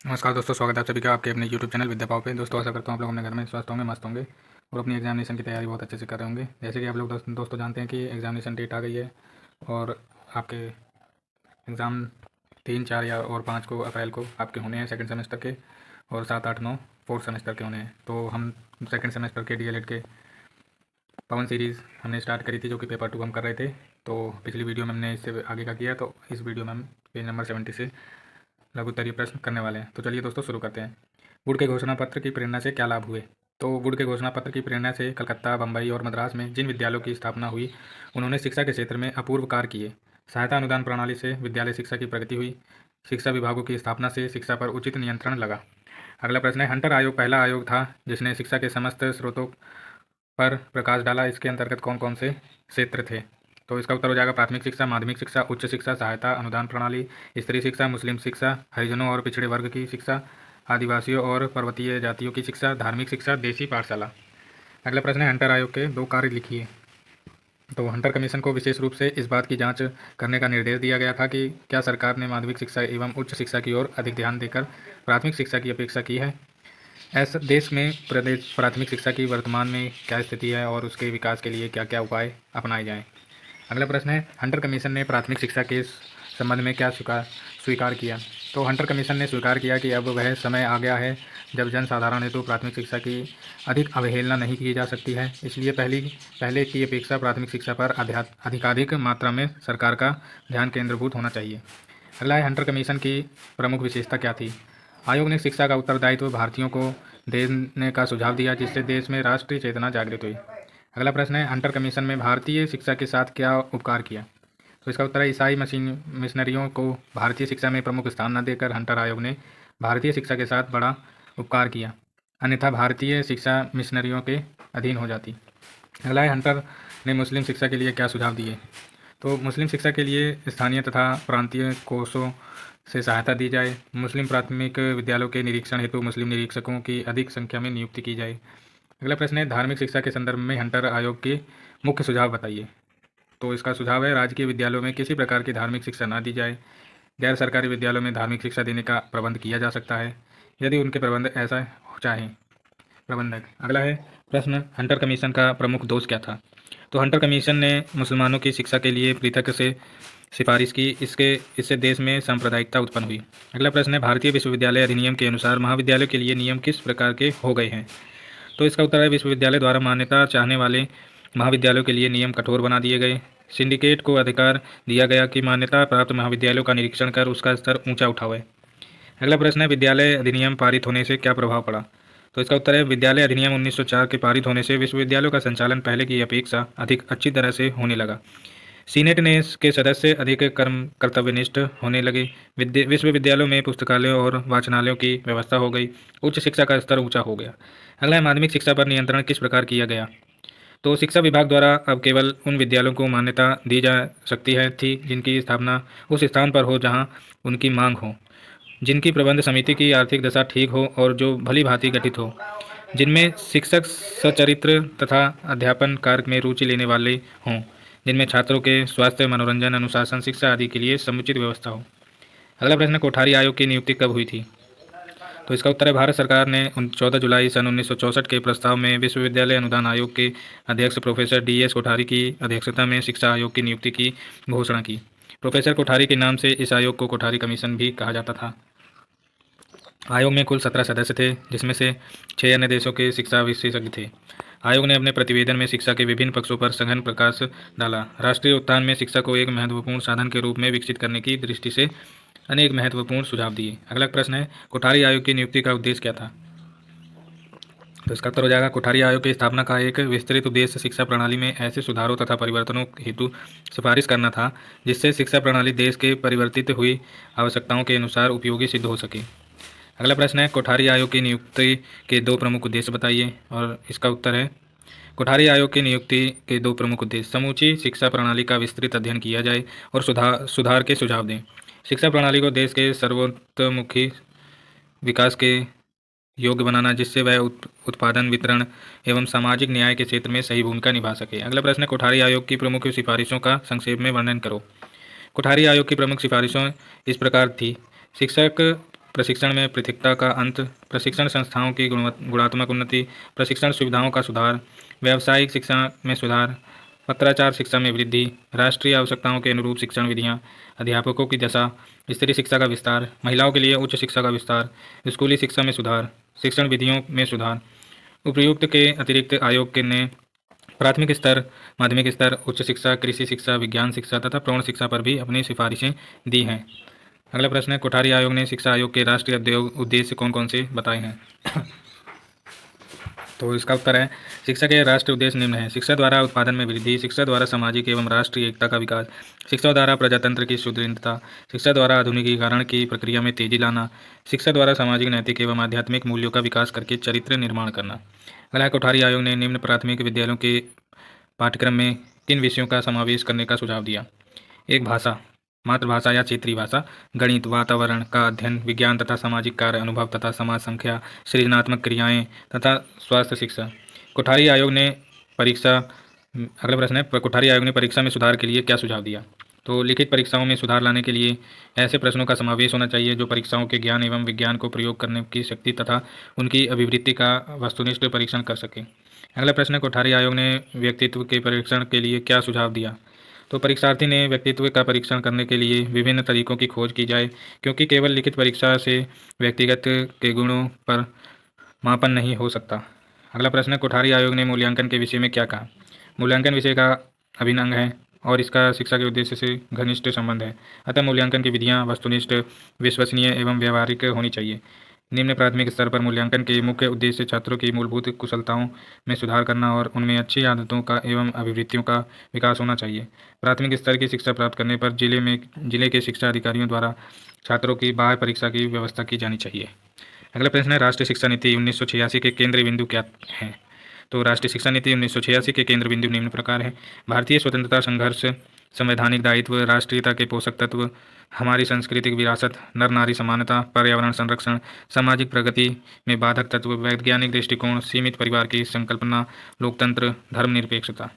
नमस्कार दोस्तों, स्वागत है आप सभी का आपके अपने यूट्यूब चैनल विद्या पाव पे। दोस्तों आशा करता हूँ आप लोग अपने घर में स्वस्थ होंगे, मस्त होंगे और अपनी एग्जामिनेशन की तैयारी बहुत अच्छे से कर रहे होंगे। जैसे कि आप लोग दोस्तों जानते हैं कि एग्जामिनेशन डेट आ गई है और आपके एग्ज़ाम 3, 4 और 5 को अप्रैल को आपके होने हैं सेकंड सेमेस्टर के, और 7, 8, 9 फोर्थ सेमेस्टर के होने हैं। तो हम सेकंड सेमेस्टर के DLED के पवन सीरीज़ हमने स्टार्ट करी थी, जो कि पेपर 2 हम कर रहे थे। तो पिछली वीडियो में हमने इससे आगे का किया, तो इस वीडियो में हम पेज नंबर 70 से लघु उत्तरीय प्रश्न करने वाले हैं। तो चलिए दोस्तों शुरू करते हैं। वुड के घोषणा पत्र की प्रेरणा से क्या लाभ हुए? तो वुड के घोषणा पत्र की प्रेरणा से कलकत्ता, बम्बई और मद्रास में जिन विद्यालयों की स्थापना हुई, उन्होंने शिक्षा के क्षेत्र में अपूर्व कार्य किए। सहायता अनुदान प्रणाली से विद्यालय शिक्षा की प्रगति हुई। शिक्षा विभागों की स्थापना से शिक्षा पर उचित नियंत्रण लगा। अगला प्रश्न है, हंटर आयोग पहला आयोग था जिसने शिक्षा के समस्त स्रोतों पर प्रकाश डाला। इसके अंतर्गत कौन कौन से क्षेत्र थे? तो इसका उत्तर हो जाएगा प्राथमिक शिक्षा, माध्यमिक शिक्षा, उच्च शिक्षा, सहायता अनुदान प्रणाली, स्त्री शिक्षा, मुस्लिम शिक्षा, हरिजनों और पिछड़े वर्ग की शिक्षा, आदिवासियों और पर्वतीय जातियों की शिक्षा, धार्मिक शिक्षा, देसी पाठशाला। अगला प्रश्न है, हंटर आयोग के 2 कार्य लिखिए। तो हंटर कमीशन को विशेष रूप से इस बात की जांच करने का निर्देश दिया गया था कि क्या सरकार ने माध्यमिक शिक्षा एवं उच्च शिक्षा की ओर अधिक ध्यान देकर प्राथमिक शिक्षा की अपेक्षा की है। ऐसा देश में प्रदेश प्राथमिक शिक्षा की वर्तमान में क्या स्थिति है और उसके विकास के लिए क्या क्या उपाय अपनाए जाएं। अगला प्रश्न है, हंटर कमीशन ने प्राथमिक शिक्षा के संबंध में क्या स्वीकार किया? तो हंटर कमीशन ने स्वीकार किया कि अब वह समय आ गया है जब जनसाधारण हेतु प्राथमिक शिक्षा की अधिक अवहेलना नहीं की जा सकती है। इसलिए पहले की अपेक्षा प्राथमिक शिक्षा पर अधिकाधिक मात्रा में सरकार का ध्यान केंद्रीभूत होना चाहिए। अगला है, हंटर कमीशन की प्रमुख विशेषता क्या थी? आयोग ने शिक्षा का उत्तरदायित्व भारतीयों को देने का सुझाव दिया, जिससे देश में राष्ट्रीय चेतना जागृत हुई। अगला प्रश्न है, हंटर कमीशन में भारतीय शिक्षा के साथ क्या उपकार किया? तो इसका उत्तर है, ईसाई मिशनरियों को भारतीय शिक्षा में प्रमुख स्थान न देकर हंटर आयोग ने भारतीय शिक्षा के साथ बड़ा उपकार किया, अन्यथा भारतीय शिक्षा मिशनरियों के अधीन हो जाती। अगला है, हंटर ने मुस्लिम शिक्षा के लिए क्या सुझाव दिए? तो मुस्लिम शिक्षा के लिए स्थानीय तथा प्रांतीय कोषों से सहायता दी जाए। मुस्लिम प्राथमिक विद्यालयों के निरीक्षण हेतु मुस्लिम निरीक्षकों की अधिक संख्या में नियुक्ति की जाए। अगला प्रश्न है, धार्मिक शिक्षा के संदर्भ में हंटर आयोग के मुख्य सुझाव बताइए। तो इसका सुझाव है, राजकीय विद्यालयों में किसी प्रकार की धार्मिक शिक्षा न दी जाए। गैर सरकारी विद्यालयों में धार्मिक शिक्षा देने का प्रबंध किया जा सकता है, यदि उनके प्रबंध ऐसा चाहें प्रबंधक। अगला है प्रश्न, हंटर कमीशन का प्रमुख दोष क्या था? तो हंटर कमीशन ने मुसलमानों की शिक्षा के लिए पृथक से सिफारिश की। इससे देश में सांप्रदायिकता उत्पन्न हुई। अगला प्रश्न है, भारतीय विश्वविद्यालय अधिनियम के अनुसार महाविद्यालयों के लिए नियम किस प्रकार के हो गए हैं? तो इसका उत्तर है, विश्वविद्यालय द्वारा मान्यता चाहने वाले महाविद्यालयों के लिए नियम कठोर बना दिए गए। सिंडिकेट को अधिकार दिया गया कि मान्यता प्राप्त महाविद्यालयों का निरीक्षण कर उसका स्तर ऊंचा उठावे। अगला प्रश्न है, विद्यालय अधिनियम पारित होने से क्या प्रभाव पड़ा? तो इसका उत्तर है, विद्यालय अधिनियम 1904 के पारित होने से विश्वविद्यालयों का संचालन पहले की अपेक्षा अधिक अच्छी तरह से होने लगा। सीनेट ने इसके सदस्य अधिक कर्तव्यनिष्ठ होने लगे। विश्वविद्यालयों में पुस्तकालयों और वाचनालयों की व्यवस्था हो गई। उच्च शिक्षा का स्तर ऊंचा हो गया। अगला है, माध्यमिक शिक्षा पर नियंत्रण किस प्रकार किया गया? तो शिक्षा विभाग द्वारा अब केवल उन विद्यालयों को मान्यता दी जा सकती है थी जिनकी स्थापना उस स्थान पर हो जहां उनकी मांग हो, जिनकी प्रबंध समिति की आर्थिक दशा ठीक हो और जो भली भांति गठित हो, जिनमें शिक्षक सचरित्र तथा अध्यापन कार्य में रुचि लेने वाले हों, जिनमें छात्रों के स्वास्थ्य, मनोरंजन, अनुशासन, शिक्षा आदि के लिए समुचित व्यवस्था हो। अगला प्रश्न, कोठारी आयोग की नियुक्ति कब हुई थी? तो इसका उत्तर है, भारत सरकार ने 14 जुलाई सन 1964 के प्रस्ताव में विश्वविद्यालय अनुदान आयोग के अध्यक्ष प्रोफेसर DS कोठारी की अध्यक्षता में शिक्षा आयोग की नियुक्ति की घोषणा की। प्रोफेसर कोठारी के नाम से इस आयोग को कोठारी कमीशन भी कहा जाता था। आयोग में कुल 17 सदस्य थे, जिसमें से 6 अन्य देशों के शिक्षा विशेषज्ञ थे। आयोग ने अपने प्रतिवेदन में शिक्षा के विभिन्न पक्षों पर सघन प्रकाश डाला। राष्ट्रीय उत्थान में शिक्षा को एक महत्वपूर्ण साधन के रूप में विकसित करने की दृष्टि से अनेक महत्वपूर्ण सुझाव दिए। अगला प्रश्न है, कोठारी आयोग की नियुक्ति का उद्देश्य क्या था? तो इसका उत्तर हो जाएगा, कोठारी आयोग की स्थापना का एक विस्तृत उद्देश्य शिक्षा प्रणाली में ऐसे सुधारों तथा परिवर्तनों हेतु सिफारिश करना था जिससे शिक्षा प्रणाली देश के परिवर्तित हुई आवश्यकताओं के अनुसार उपयोगी सिद्ध हो सके। अगला प्रश्न है, कोठारी आयोग की नियुक्ति के 2 प्रमुख उद्देश्य बताइए। और इसका उत्तर है, कोठारी आयोग की नियुक्ति के 2 प्रमुख उद्देश्य, समूची शिक्षा प्रणाली का विस्तृत अध्ययन किया जाए और सुधार के सुझाव दें। शिक्षा प्रणाली को देश के सर्वतोमुखी विकास के योग्य बनाना, जिससे वह उत्पादन, वितरण एवं सामाजिक न्याय के क्षेत्र में सही भूमिका निभा सके। अगला प्रश्न है, कोठारी आयोग की प्रमुख सिफारिशों का संक्षेप में वर्णन करो। कोठारी आयोग की प्रमुख सिफारिशों इस प्रकार थी, शिक्षक प्रशिक्षण में पृथकता का अंत, प्रशिक्षण संस्थाओं की गुणात्मक उन्नति, प्रशिक्षण सुविधाओं का सुधार, व्यावसायिक शिक्षा में सुधार, पत्राचार शिक्षा में वृद्धि, राष्ट्रीय आवश्यकताओं के अनुरूप शिक्षण विधियाँ, अध्यापकों की दशा, स्त्री शिक्षा का विस्तार, महिलाओं के लिए उच्च शिक्षा का विस्तार, स्कूली शिक्षा में सुधार, शिक्षण विधियों में सुधार। उपयुक्त के अतिरिक्त आयोग के ने प्राथमिक स्तर, माध्यमिक स्तर, उच्च शिक्षा, कृषि शिक्षा, विज्ञान शिक्षा तथा प्रौढ़ शिक्षा पर भी अपनी सिफारिशें दी हैं। अगला प्रश्न है, कोठारी आयोग ने शिक्षा आयोग के राष्ट्रीय उद्देश्य कौन कौन से बताए हैं? तो इसका उत्तर है, शिक्षा के राष्ट्रीय उद्देश्य निम्न है। शिक्षा द्वारा उत्पादन में वृद्धि, शिक्षा द्वारा सामाजिक एवं राष्ट्रीय एकता का विकास, शिक्षा द्वारा प्रजातंत्र की सुदृढ़ता, शिक्षा द्वारा आधुनिकीकरण की प्रक्रिया में तेजी लाना, शिक्षा द्वारा सामाजिक, नैतिक एवं आध्यात्मिक मूल्यों का विकास करके चरित्र निर्माण करना। अगला है, कोठारी आयोग ने निम्न प्राथमिक विद्यालयों के पाठ्यक्रम में किन विषयों का समावेश करने का सुझाव दिया? एक, भाषा, मातृभाषा या क्षेत्रीय भाषा, गणित, वातावरण का अध्ययन, विज्ञान तथा सामाजिक कार्य, अनुभव तथा समाज संख्या, सृजनात्मक क्रियाएं तथा स्वास्थ्य शिक्षा। कोठारी आयोग ने परीक्षा अगला प्रश्न है, कोठारी आयोग ने परीक्षा में सुधार के लिए क्या सुझाव दिया? तो लिखित परीक्षाओं में सुधार लाने के लिए ऐसे प्रश्नों का समावेश होना चाहिए जो परीक्षाओं के ज्ञान एवं विज्ञान को प्रयोग करने की शक्ति तथा उनकी अभिवृद्धि का वस्तुनिष्ठ परीक्षण कर सके। अगला प्रश्न है, कोठारी आयोग ने व्यक्तित्व के परीक्षण के लिए क्या सुझाव दिया? तो परीक्षार्थी ने व्यक्तित्व का परीक्षण करने के लिए विभिन्न तरीकों की खोज की जाए, क्योंकि केवल लिखित परीक्षा से व्यक्तिगत के गुणों पर मापन नहीं हो सकता। अगला प्रश्न है, कोठारी आयोग ने मूल्यांकन के विषय में क्या कहा? मूल्यांकन विषय का अभिन्न अंग है और इसका शिक्षा के उद्देश्य से घनिष्ठ संबंध है। अतः मूल्यांकन की विधियाँ वस्तुनिष्ठ, विश्वसनीय एवं व्यावहारिक होनी चाहिए। निम्न प्राथमिक स्तर पर मूल्यांकन के मुख्य उद्देश्य छात्रों की मूलभूत कुशलताओं में सुधार करना और उनमें अच्छी आदतों का एवं अभिवृत्तियों का विकास होना चाहिए। प्राथमिक स्तर की शिक्षा प्राप्त करने पर जिले के शिक्षा अधिकारियों द्वारा छात्रों की बाह्य परीक्षा की व्यवस्था की जानी चाहिए। अगला प्रश्न है, राष्ट्रीय शिक्षा नीति 1986 के केंद्रीय बिंदु क्या हैं? तो राष्ट्रीय शिक्षा नीति 1986 के केंद्र बिंदु निम्न प्रकार है। भारतीय स्वतंत्रता संघर्ष, संवैधानिक दायित्व, राष्ट्रीयता के पोषक तत्व, हमारी सांस्कृतिक विरासत, नर नारी समानता, पर्यावरण संरक्षण, सामाजिक प्रगति में बाधक तत्व, वैज्ञानिक दृष्टिकोण, सीमित परिवार की संकल्पना, लोकतंत्र, धर्मनिरपेक्षता।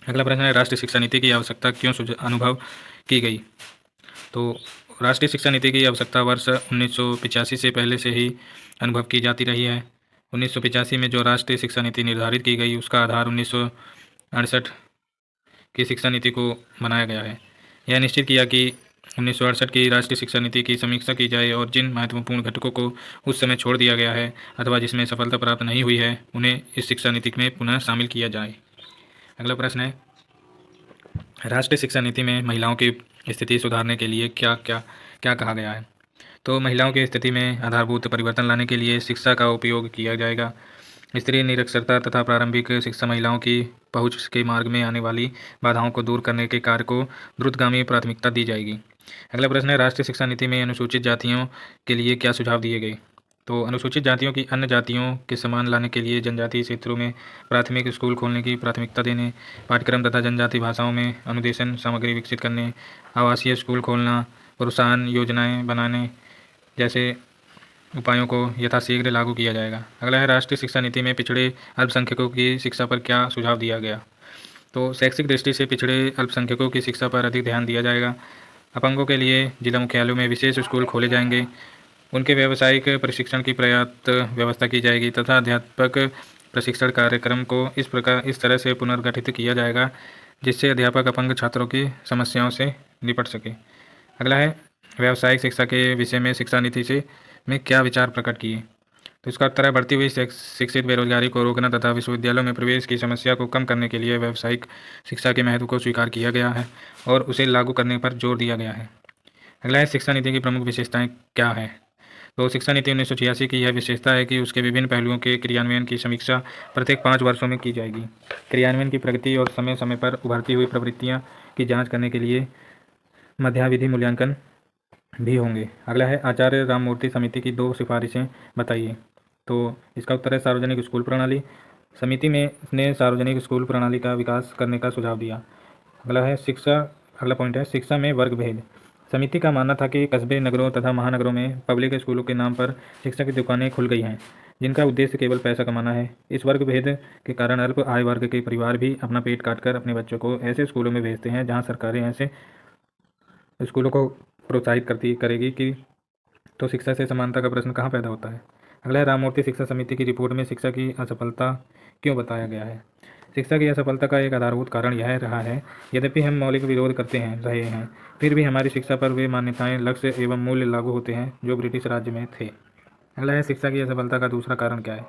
अगला प्रश्न है, राष्ट्रीय शिक्षा नीति की आवश्यकता क्यों अनुभव की गई? तो राष्ट्रीय शिक्षा नीति की आवश्यकता वर्ष 1985 से पहले से ही अनुभव की जाती रही है। 1985 में जो राष्ट्रीय शिक्षा नीति निर्धारित की गई उसका आधार 1968 की शिक्षा नीति को बनाया गया है। यह निश्चित किया कि 1968 की राष्ट्रीय शिक्षा नीति की समीक्षा की जाए और जिन महत्वपूर्ण घटकों को उस समय छोड़ दिया गया है अथवा जिसमें सफलता प्राप्त नहीं हुई है उन्हें इस शिक्षा नीति में पुनः शामिल किया जाए। अगला प्रश्न है, राष्ट्रीय शिक्षा नीति में महिलाओं की स्थिति सुधारने के लिए क्या कहा गया है? तो महिलाओं की स्थिति में आधारभूत परिवर्तन लाने के लिए शिक्षा का उपयोग किया जाएगा। स्त्री निरक्षरता तथा प्रारंभिक शिक्षा महिलाओं की पहुंच के मार्ग में आने वाली बाधाओं को दूर करने के कार्य को द्रुतगामी प्राथमिकता दी जाएगी। अगला प्रश्न है, राष्ट्रीय शिक्षा नीति में अनुसूचित जातियों के लिए क्या सुझाव दिए गए? तो अनुसूचित जातियों की अन्य जातियों के समान लाने के लिए जनजातीय क्षेत्रों में प्राथमिक स्कूल खोलने की प्राथमिकता देने, पाठ्यक्रम तथा जनजातीय भाषाओं में अनुदेशन सामग्री विकसित करने, आवासीय स्कूल खोलना, प्रोत्साहन योजनाएं बनाने जैसे उपायों को यथाशीघ्र लागू किया जाएगा। अगला है, राष्ट्रीय शिक्षा नीति में पिछड़े अल्पसंख्यकों की शिक्षा पर क्या सुझाव दिया गया? तो शैक्षिक दृष्टि से पिछड़े अल्पसंख्यकों की शिक्षा पर अधिक ध्यान दिया जाएगा। अपंगों के लिए जिला मुख्यालयों में विशेष स्कूल खोले जाएंगे, उनके व्यावसायिक प्रशिक्षण की पर्याप्त व्यवस्था की जाएगी तथा अध्यापक प्रशिक्षण कार्यक्रम को इस तरह से पुनर्गठित किया जाएगा जिससे अध्यापक अपंग छात्रों की समस्याओं से निपट सके। अगला है, व्यावसायिक शिक्षा के विषय में शिक्षा नीति से में क्या विचार प्रकट किए? तो इसका उत्तर है, बढ़ती हुई शिक्षित बेरोजगारी को रोकना तथा विश्वविद्यालयों में प्रवेश की समस्या को कम करने के लिए व्यावसायिक शिक्षा के महत्व को स्वीकार किया गया है और उसे लागू करने पर जोर दिया गया है। अगला है, शिक्षा नीति की प्रमुख विशेषताएं क्या है? तो शिक्षा नीति 1986 की यह विशेषता है कि उसके विभिन्न पहलुओं के क्रियान्वयन की समीक्षा प्रत्येक 5 वर्षों में की जाएगी। क्रियान्वयन की प्रगति और समय समय पर उभरती हुई प्रवृत्तियाँ की जाँच करने के लिए मध्यावधि मूल्यांकन भी होंगे। अगला है, आचार्य राममूर्ति समिति की 2 सिफारिशें बताइए। तो इसका उत्तर है, सार्वजनिक स्कूल प्रणाली। समिति में ने सार्वजनिक स्कूल प्रणाली का विकास करने का सुझाव दिया। अगला पॉइंट है, शिक्षा में वर्ग भेद। समिति का मानना था कि कस्बे, नगरों तथा महानगरों में पब्लिक स्कूलों के नाम पर शिक्षा की दुकानें खुल गई हैं जिनका उद्देश्य केवल पैसा कमाना है। इस वर्ग भेद के कारण अल्प आय वर्ग के परिवार भी अपना पेट काटकर अपने बच्चों को ऐसे स्कूलों में भेजते हैं जहाँ सरकारें ऐसे स्कूलों को प्रोत्साहित करेगी कि तो शिक्षा से समानता का प्रश्न कहाँ पैदा होता है। अगला है राममूर्ति शिक्षा समिति की रिपोर्ट में शिक्षा की असफलता क्यों बताया गया है। शिक्षा की असफलता का एक आधारभूत कारण यह रहा है, यद्यपि हम मौलिक विरोध करते रहे हैं, फिर भी हमारी शिक्षा पर वे मान्यताएं, लक्ष्य एवं मूल्य लागू होते हैं जो ब्रिटिश राज्य में थे। अगला है शिक्षा की असफलता का दूसरा कारण क्या है।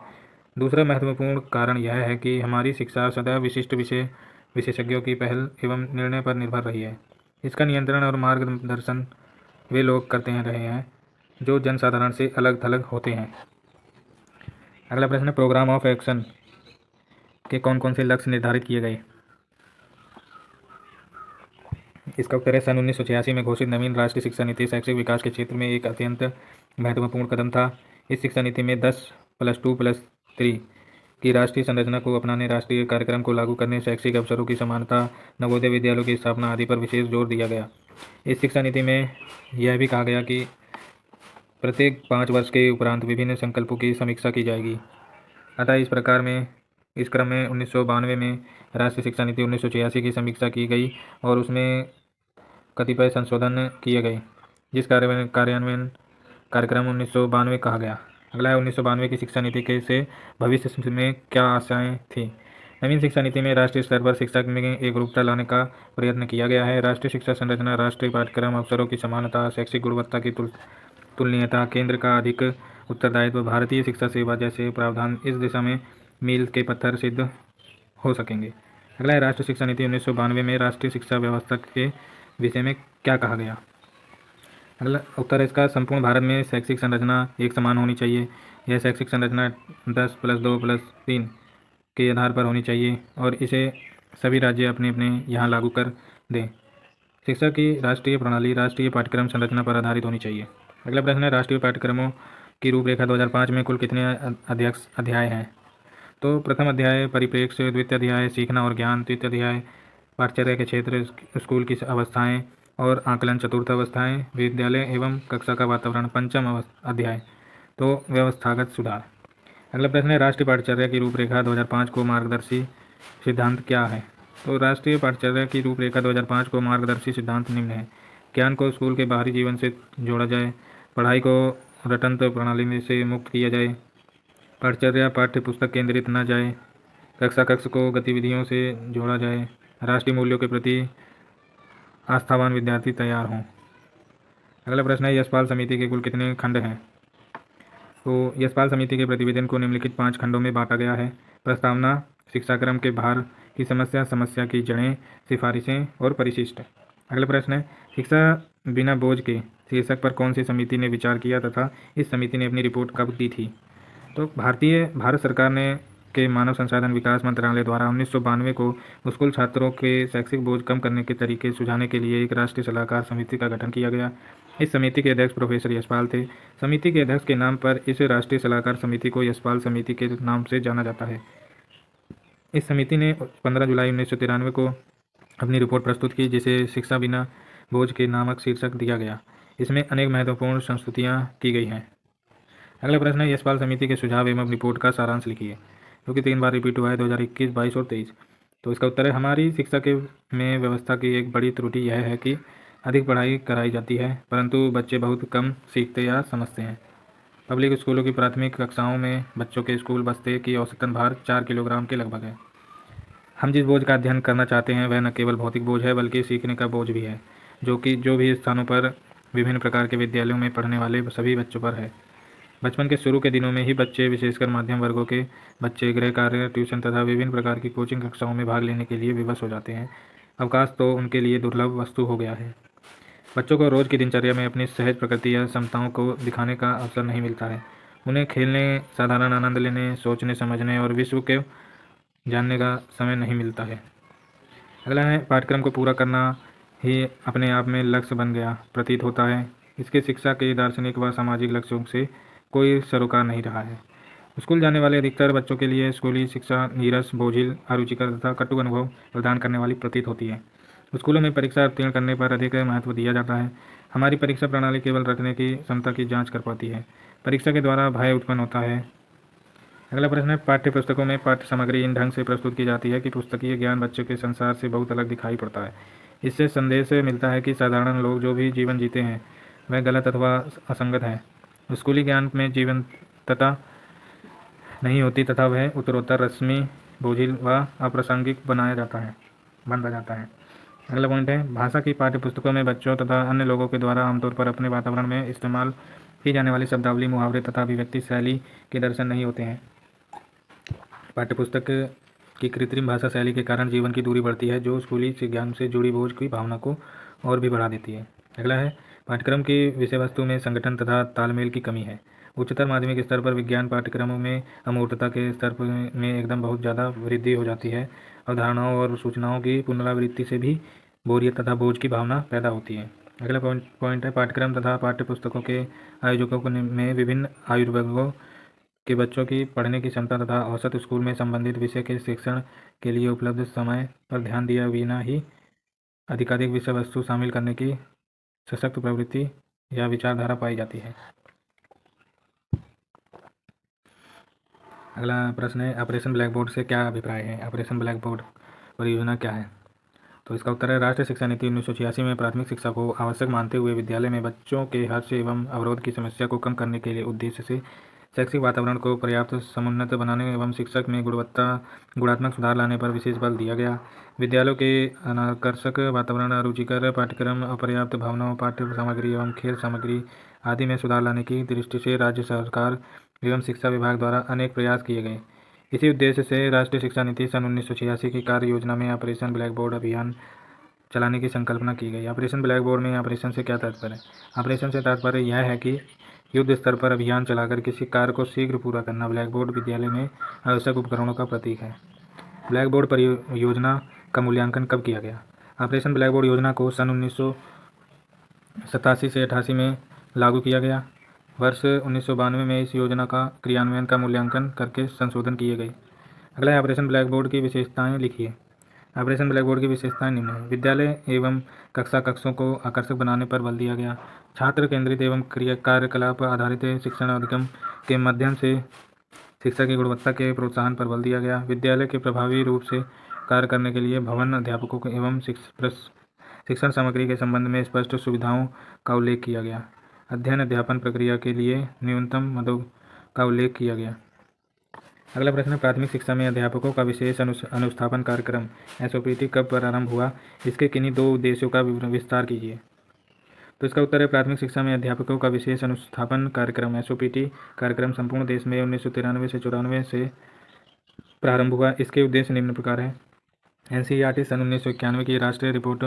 दूसरा महत्वपूर्ण कारण यह है कि हमारी शिक्षा सदैव विशिष्ट विषय विशेषज्ञों की पहल एवं निर्णय पर निर्भर रही है। इसका नियंत्रण और मार्गदर्शन वे लोग करते रहे हैं जो जनसाधारण से अलग थलग होते हैं। अगला प्रश्न है प्रोग्राम ऑफ एक्शन के कौन कौन से लक्ष्य निर्धारित किए गए। इसका उत्तर है सन 1986 में घोषित नवीन राष्ट्रीय शिक्षा नीति शैक्षिक विकास के क्षेत्र में एक अत्यंत महत्वपूर्ण कदम था। इस शिक्षा नीति में 10+2+3 की राष्ट्रीय संरचना को अपनाने, राष्ट्रीय कार्यक्रम को लागू करने, शैक्षिक अवसरों की समानता, नवोदय विद्यालयों की स्थापना आदि पर विशेष जोर दिया गया। इस शिक्षा नीति में यह भी कहा गया कि प्रत्येक 5 वर्ष के उपरांत विभिन्न संकल्पों की समीक्षा की जाएगी। अतः इस क्रम में 1992 में राष्ट्रीय शिक्षा नीति 1986 की समीक्षा की गई और उसमें कतिपय संशोधन किए गए, जिस कार्यान्वयन कार्यक्रम 1992 कहा गया। अगला है 1992 की शिक्षा नीति के से भविष्य में क्या आशाएं थी। नवीन शिक्षा नीति में राष्ट्रीय स्तर पर शिक्षा में एक रूपता लाने का प्रयत्न किया गया है। राष्ट्रीय शिक्षा संरचना, राष्ट्रीय पाठ्यक्रम, अवसरों की समानता, शैक्षिक गुणवत्ता की तुलनीयता, केंद्र का अधिक उत्तरदायित्व, भारतीय शिक्षा सेवा जैसे प्रावधान इस दिशा में मील के पत्थर सिद्ध हो सकेंगे। अगला है राष्ट्रीय शिक्षा नीति 1992 में राष्ट्रीय शिक्षा व्यवस्था के विषय में क्या कहा गया। अगला उत्तर है इसका संपूर्ण भारत में शैक्षिक संरचना एक समान होनी चाहिए। यह शैक्षिक संरचना 10+2+3 के आधार पर होनी चाहिए और इसे सभी राज्य अपने अपने यहाँ लागू कर दें। शिक्षा की राष्ट्रीय प्रणाली राष्ट्रीय पाठ्यक्रम संरचना पर आधारित होनी चाहिए। अगला प्रश्न है राष्ट्रीय पाठ्यक्रमों की रूपरेखा 2005 में कुल कितने अध्याय हैं। तो प्रथम अध्याय परिप्रेक्ष्य, द्वितीय अध्याय सीखना और ज्ञान, तृतीय अध्याय पाठ्यचर्या के क्षेत्र, स्कूल की अवस्थाएं और आकलन, चतुर्थ अवस्थाएं विद्यालय एवं कक्षा का वातावरण, पंचम अध्याय तो व्यवस्थागत सुधार। अगला प्रश्न है राष्ट्रीय पाठ्यचर्या की रूपरेखा 2005 को मार्गदर्शी सिद्धांत क्या है। तो राष्ट्रीय पाठ्यचर्या की रूपरेखा 2005 को मार्गदर्शी सिद्धांत निम्न है। ज्ञान को स्कूल के बाहरी जीवन से जोड़ा जाए, पढ़ाई को रटंत प्रणाली से मुक्त किया जाए, पाठ्यचर्या पाठ्य पुस्तक केंद्रित न जाए, कक्षा को गतिविधियों से जोड़ा जाए, राष्ट्रीय मूल्यों के प्रति आस्थावान विद्यार्थी तैयार हों। अगला प्रश्न है यशपाल समिति के कुल कितने खंड हैं। तो यशपाल समिति के प्रतिवेदन को निम्नलिखित 5 खंडों में बांटा गया है। प्रस्तावना, शिक्षाक्रम के भार की समस्या, समस्या की जड़ें, सिफारिशें और परिशिष्ट। अगला प्रश्न है शिक्षा बिना बोझ के शीर्षक पर कौन सी समिति ने विचार किया तथा इस समिति ने अपनी रिपोर्ट कब दी थी। तो भारत सरकार ने के मानव संसाधन विकास मंत्रालय द्वारा 1992 को स्कूल छात्रों के शैक्षिक बोझ कम करने के तरीके सुझाने के लिए एक राष्ट्रीय सलाहकार समिति का गठन किया गया। इस समिति के अध्यक्ष प्रोफेसर यशपाल थे। समिति के अध्यक्ष के नाम पर इस राष्ट्रीय सलाहकार समिति को यशपाल समिति के नाम से जाना जाता है। इस समिति ने 15 जुलाई 1993 को अपनी रिपोर्ट प्रस्तुत की, जिसे शिक्षा बिना बोझ के नामक शीर्षक दिया गया। इसमें अनेक महत्वपूर्ण संस्तुतियाँ की गई हैं। अगला प्रश्न है यशपाल समिति के सुझाव एवं रिपोर्ट का सारांश लिखिए, जो कि 3 बार रिपीट हुआ है 2021, 22 और 23। तो इसका उत्तर है हमारी शिक्षा के में व्यवस्था की एक बड़ी त्रुटि यह है कि अधिक पढ़ाई कराई जाती है परंतु बच्चे बहुत कम सीखते या समझते हैं। पब्लिक स्कूलों की प्राथमिक कक्षाओं में बच्चों के स्कूल बस्ते की औसतन भार 4 किलोग्राम के लगभग है। हम जिस बोझ का अध्ययन करना चाहते हैं वह न केवल भौतिक बोझ है बल्कि सीखने का बोझ भी है, जो भी स्थानों पर विभिन्न प्रकार के विद्यालयों में पढ़ने वाले सभी बच्चों पर है। बचपन के शुरू के दिनों में ही बच्चे, विशेषकर मध्यम वर्गों के बच्चे, गृह कार्य, ट्यूशन तथा विभिन्न प्रकार की कोचिंग कक्षाओं में भाग लेने के लिए विवश हो जाते हैं। अवकाश तो उनके लिए दुर्लभ वस्तु हो गया है। बच्चों को रोज़ की दिनचर्या में अपनी सहज प्रकृति या क्षमताओं को दिखाने का अवसर नहीं मिलता है। उन्हें खेलने, साधारण आनंद लेने, सोचने समझने और विश्व के जानने का समय नहीं मिलता है। अगला है पाठ्यक्रम को पूरा करना ही अपने आप में लक्ष्य बन गया प्रतीत होता है। इसके शिक्षा के दार्शनिक व सामाजिक लक्ष्यों से कोई सरोकार नहीं रहा है। स्कूल जाने वाले अधिकतर बच्चों के लिए स्कूली शिक्षा नीरस, बोझिल, अरुचिकर तथा कटु अनुभव प्रदान करने वाली प्रतीत होती है। स्कूलों में परीक्षा उत्तीर्ण करने पर अधिक महत्व दिया जाता है। हमारी परीक्षा प्रणाली केवल रटने की क्षमता की जांच कर पाती है। परीक्षा के द्वारा भय उत्पन्न होता है। अगला प्रश्न है पाठ्य पुस्तकों में पाठ्य सामग्री इन ढंग से प्रस्तुत की जाती है कि पुस्तकीय ज्ञान बच्चों के संसार से बहुत अलग दिखाई पड़ता है। इससे संदेश मिलता है कि साधारण लोग जो भी जीवन जीते हैं वह गलत अथवा असंगत है। स्कूली ज्ञान में जीवंतता नहीं होती तथा वह उत्तरोत्तर रस्मी, बोझिल व अप्रासंगिक बनता जाता है। अगला पॉइंट है, भाषा की पाठ्यपुस्तकों में बच्चों तथा अन्य लोगों के द्वारा आमतौर पर अपने वातावरण में इस्तेमाल की जाने वाली शब्दावली, मुहावरे तथा अभिव्यक्ति शैली के दर्शन नहीं होते हैं। पाठ्यपुस्तक की कृत्रिम भाषा शैली के कारण जीवन की दूरी बढ़ती है, जो स्कूली ज्ञान से जुड़ी बोझ की भावना को और भी बढ़ा देती है। अगला है, पाठ्यक्रम की विषय वस्तु में संगठन तथा तालमेल की कमी है। उच्चतर माध्यमिक स्तर पर विज्ञान पाठ्यक्रमों में अमूर्तता के स्तर में एकदम बहुत ज़्यादा वृद्धि हो जाती है। अवधारणाओं और सूचनाओं की पुनरावृत्ति से भी बोरियत तथा बोझ की भावना पैदा होती है। अगला पॉइंट है, पाठ्यक्रम तथा पाठ्यपुस्तकों के आयोजकों में विभिन्न आयु वर्गों के बच्चों की पढ़ने की क्षमता तथा औसत स्कूल में संबंधित विषय के शिक्षण के लिए उपलब्ध समय पर ध्यान दिया बिना ही अधिकाधिक विषय वस्तु शामिल करने की सशक्त प्रवृत्ति या विचारधारा पाई जाती है। अगला प्रश्न है, ऑपरेशन ब्लैक बोर्ड से क्या अभिप्राय है? ऑपरेशन ब्लैक बोर्ड परियोजना क्या है? तो इसका उत्तर है, राष्ट्रीय शिक्षा नीति 1986 में प्राथमिक शिक्षा को आवश्यक मानते हुए विद्यालय में बच्चों के हर्ष एवं अवरोध की समस्या को कम करने के लिए उद्देश्य से शैक्षिक वातावरण को पर्याप्त समुन्नत बनाने एवं शिक्षक में गुणात्मक सुधार लाने पर विशेष बल दिया गया। विद्यालयों के अनाकर्षक वातावरण, रुचिकर पाठ्यक्रम, अपर्याप्त भावनाओं, पाठ्य सामग्री एवं खेल सामग्री आदि में सुधार लाने की दृष्टि से राज्य सरकार एवं शिक्षा विभाग द्वारा अनेक प्रयास किए गए। इसी उद्देश्य से राष्ट्रीय शिक्षा नीति सन 1986 की कार्य योजना में ऑपरेशन ब्लैक बोर्ड अभियान चलाने की संकल्पना की गई। ऑपरेशन ब्लैक बोर्ड में ऑपरेशन से क्या तात्पर्य है? ऑपरेशन से तात्पर्य यह है कि युद्ध स्तर पर अभियान चलाकर किसी कार्य को शीघ्र पूरा करना। ब्लैक बोर्ड विद्यालय में आवश्यक उपकरणों का प्रतीक है। ब्लैक बोर्ड परियोजना का मूल्यांकन कब किया गया? ऑपरेशन ब्लैक बोर्ड योजना को सन 1987 से 88 में लागू किया गया। वर्ष 1992 में इस योजना का क्रियान्वयन का मूल्यांकन करके संशोधन किए गए। अगला है, ऑपरेशन ब्लैक बोर्ड की विशेषताएं लिखिए। ऑपरेशन ब्लैक बोर्ड की विशेषताएं निम्न है। विद्यालय एवं कक्षों को आकर्षक बनाने पर बल दिया गया। छात्र केंद्रित एवं कार्यकलाप आधारित शिक्षण अधिगम के माध्यम से शिक्षा की गुणवत्ता के प्रोत्साहन पर बल दिया गया। विद्यालय के प्रभावी रूप से कार्य करने के लिए भवन, अध्यापकों एवं शिक्षण सामग्री के संबंध में स्पष्ट सुविधाओं का उल्लेख किया गया। अध्ययन अध्यापन प्रक्रिया के लिए न्यूनतम मदों का उल्लेख किया गया। अगला प्रश्न, प्राथमिक शिक्षा में अध्यापकों का विशेष अनुस्थापन कार्यक्रम SOPT कब प्रारंभ हुआ? इसके किन्हीं दो उद्देश्यों का विस्तार कीजिए। तो इसका उत्तर है, प्राथमिक शिक्षा में अध्यापकों का विशेष अनुस्थापन कार्यक्रम SOPT कार्यक्रम संपूर्ण देश में 1993 से 94 से प्रारंभ हुआ। इसके उद्देश्य निम्न प्रकार है। NCERT सन 1991 की राष्ट्रीय रिपोर्ट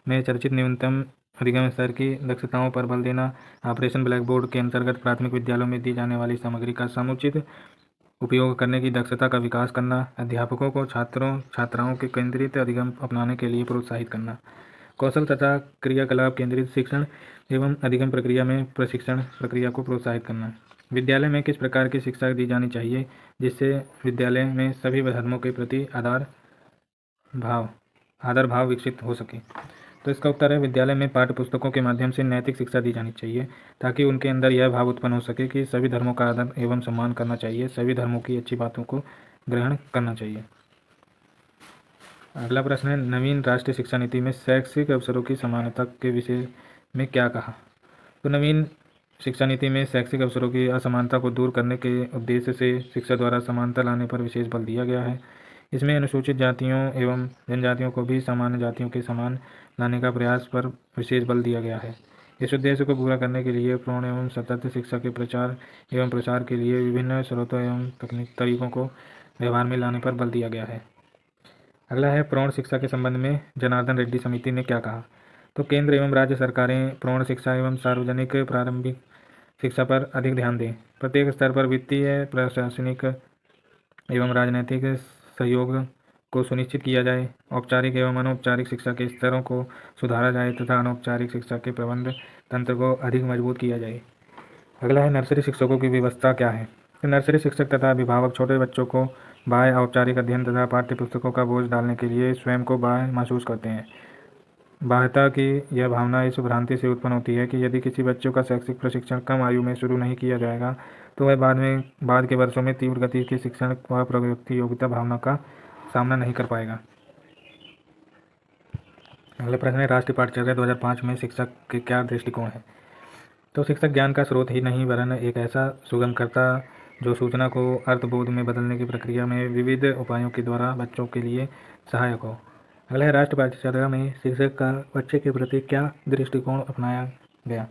में चर्चित न्यूनतम अधिगम स्तर की दक्षताओं पर बल देना। ऑपरेशन ब्लैक बोर्ड के अंतर्गत प्राथमिक विद्यालयों में दी जाने वाली सामग्री का समुचित उपयोग करने की दक्षता का विकास करना। अध्यापकों को छात्राओं के केंद्रित अधिगम अपनाने के लिए प्रोत्साहित करना। कौशल तथा क्रियाकलाप केंद्रित शिक्षण एवं अधिगम प्रक्रिया में प्रशिक्षण प्रक्रिया को प्रोत्साहित करना। विद्यालय में किस प्रकार की शिक्षा दी जानी चाहिए जिससे विद्यालय में सभी धर्मों के प्रति आदर भाव विकसित हो सके? तो इसका उत्तर है, विद्यालय में पाठ्य पुस्तकों के माध्यम से नैतिक शिक्षा दी जानी चाहिए ताकि उनके अंदर यह भाव उत्पन्न हो सके कि सभी धर्मों का आदर एवं सम्मान करना चाहिए, सभी धर्मों की अच्छी बातों को ग्रहण करना चाहिए। अगला प्रश्न है, नवीन राष्ट्रीय शिक्षा नीति में शैक्षिक अवसरों की समानता के विषय में क्या कहा? तो नवीन शिक्षा नीति में शैक्षिक अवसरों की असमानता को दूर करने के उद्देश्य से शिक्षा द्वारा समानता लाने पर विशेष बल दिया गया है। इसमें अनुसूचित जातियों एवं जनजातियों को भी सामान्य जातियों के समान लाने का प्रयास पर विशेष बल दिया गया है। इस उद्देश्य को पूरा करने के लिए पूर्ण एवं सतत शिक्षा के प्रचार एवं प्रसार के लिए विभिन्न स्रोतों एवं तरीकों को व्यवहार में लाने पर बल दिया गया है। अगला है, प्रौढ़ शिक्षा के संबंध में जनार्दन रेड्डी समिति ने क्या कहा? तो केंद्र एवं राज्य सरकारें प्रौढ़ शिक्षा एवं सार्वजनिक प्रारंभिक शिक्षा पर अधिक ध्यान दें। प्रत्येक स्तर पर वित्तीय, प्रशासनिक एवं राजनैतिक सहयोग को सुनिश्चित किया जाए। औपचारिक एवं अनौपचारिक शिक्षा के स्तरों को सुधारा जाए तथा अनौपचारिक शिक्षा के प्रबंध तंत्र को अधिक मजबूत किया जाए। अगला है, नर्सरी शिक्षकों की व्यवस्था क्या है? नर्सरी शिक्षक तथा अभिभावक छोटे बच्चों को बाह्य औपचारिक अध्ययन तथा पाठ्य पुस्तकों का बोझ डालने के लिए स्वयं को बाह्य महसूस करते हैं। बाह्यता की यह भावना इस भ्रांति से उत्पन्न होती है कि यदि किसी बच्चों का शैक्षिक प्रशिक्षण कम आयु में शुरू नहीं किया जाएगा तो वह बाद के वर्षों में तीव्र गति के शिक्षण व प्रगति योग्यता भावना का सामना नहीं कर पाएगा। अगला प्रश्न है, राष्ट्रीय पाठ्यचर्या 2005 में शिक्षा के क्या दृष्टिकोण है? तो शिक्षक ज्ञान का स्रोत ही नहीं वरन एक ऐसा सुगमकर्ता जो सूचना को अर्थबोध में बदलने की प्रक्रिया में विविध उपायों के द्वारा बच्चों के लिए सहायक हो। अगला है राष्ट्र पाठ्यचर्या में शिक्षक का बच्चे के प्रति क्या दृष्टिकोण अपनाया गया।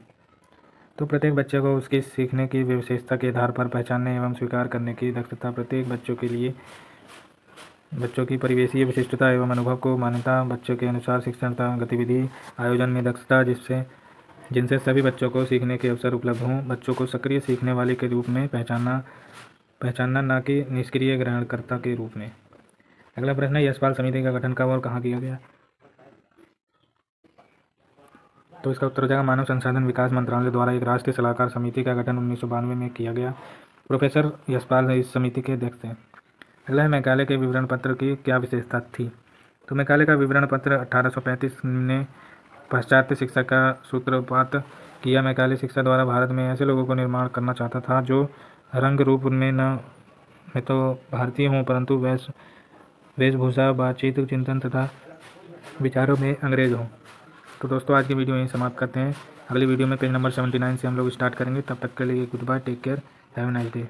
तो प्रत्येक बच्चे को उसकी सीखने की विशेषता के आधार पर पहचानने एवं स्वीकार करने की दक्षता, प्रत्येक बच्चों के लिए बच्चों की परिवेशीय विशिष्टता एवं अनुभव को मान्यता, बच्चों के अनुसार शिक्षण गतिविधि आयोजन में दक्षता जिनसे सभी बच्चों को सीखने के अवसर उपलब्ध हों, बच्चों को सक्रिय सीखने वाले के रूप में पहचानना न कि निष्क्रिय ग्रहणकर्ता के रूप में। अगला प्रश्न है यशपाल समिति का गठन कब और कहाँ किया गया। तो इसका उत्तर हो जाएगा मानव संसाधन विकास मंत्रालय द्वारा एक राष्ट्रीय सलाहकार समिति का गठन 1992 में किया गया। प्रोफेसर यशपाल इस समिति के अध्यक्ष थे। अगला है मैकाले के विवरण पत्र की क्या विशेषता थी। तो मैकाले का विवरण पत्र 1835 ने पाश्चात्य शिक्षा का सूत्रपात किया। मैकाले शिक्षा द्वारा भारत में ऐसे लोगों को निर्माण करना चाहता था जो रंग रूप में तो भारतीय हों परंतु वेशभूषा, बातचीत, चिंतन तथा विचारों में अंग्रेज हों। तो दोस्तों आज की वीडियो यहीं समाप्त करते हैं। अगली वीडियो में पेज नंबर 79 से हम लोग स्टार्ट करेंगे। तब तक के लिए goodbye, take care, have a nice day.